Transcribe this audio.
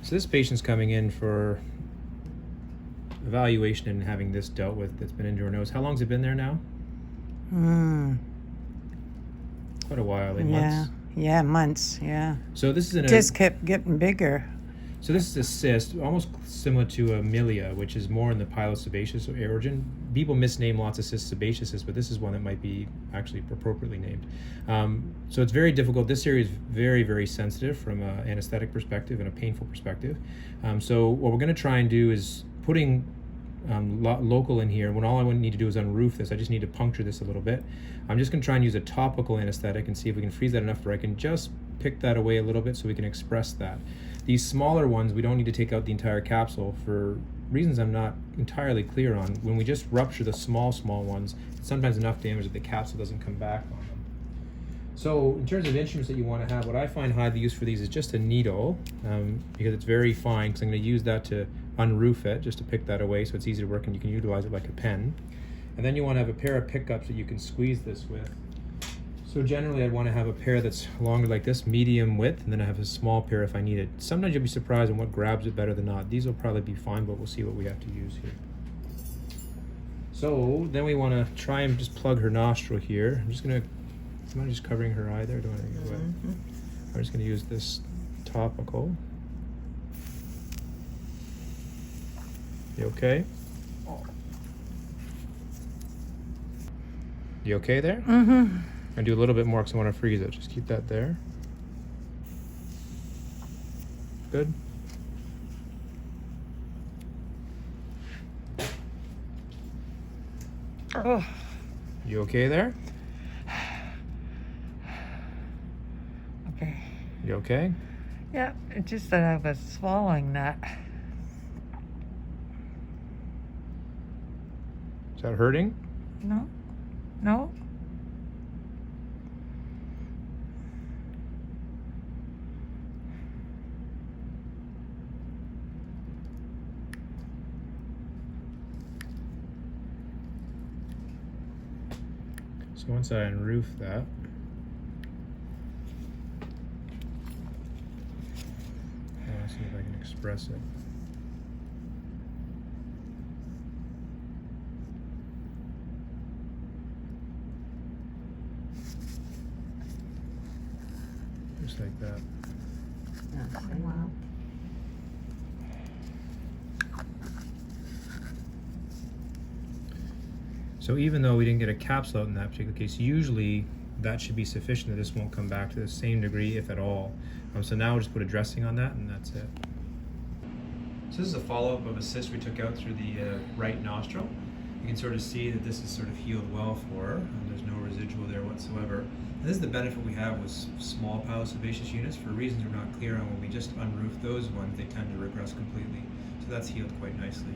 So this patient's coming in for evaluation and having this dealt with that's been into her nose. How long's it been there now? Quite a while, like months? Yeah, months, yeah. So this is Just kept getting bigger. So this is a cyst, almost similar to a milia, which is more in the pilosebaceous origin. People misname lots of cysts sebaceous cysts, but this is one that might be actually appropriately named. So it's very difficult. This area is very, very sensitive from an anesthetic perspective and a painful perspective. So what we're going to try and do is putting local in here, when all I need to do is unroof this. I just need to puncture this a little bit. I'm just going to try and use a topical anesthetic and see if we can freeze that enough where I can just pick that away a little bit so we can express that. These smaller ones, we don't need to take out the entire capsule for reasons I'm not entirely clear on. When we just rupture the small ones, it's sometimes enough damage that the capsule doesn't come back on them. So in terms of instruments that you want to have, what I find highly used for these is just a needle, because it's very fine, because I'm going to use that to unroof it, just to pick that away so it's easy to work and you can utilize it like a pen. And then you want to have a pair of pickups that you can squeeze this with. So generally I'd want to have a pair that's longer like this, medium width, and then I have a small pair if I need it. Sometimes you'll be surprised on what grabs it better than not. These will probably be fine, but we'll see what we have to use here. So then we want to try and just plug her nostril here. I'm just covering her eye there. Don't want to get wet. I'm just going to use this topical. You okay? You okay there? I do a little bit more because I want to freeze it. Just keep that there. Good. Oh. You okay there? Okay. You okay? Yeah, it's just that I was swallowing that. Is that hurting? No. No? So once I unroof that, I'll see if I can express it. Just like that. Wow. So even though we didn't get a capsule out in that particular case, usually that should be sufficient that this won't come back to the same degree, if at all. So now we'll just put a dressing on that and that's it. So this is a follow-up of a cyst we took out through the right nostril. You can sort of see that this is sort of healed well for her, and there's no residual there whatsoever. And this is the benefit we have with small pilosebaceous units. For reasons we're not clear on, when we just unroof those ones, they tend to regress completely. So that's healed quite nicely.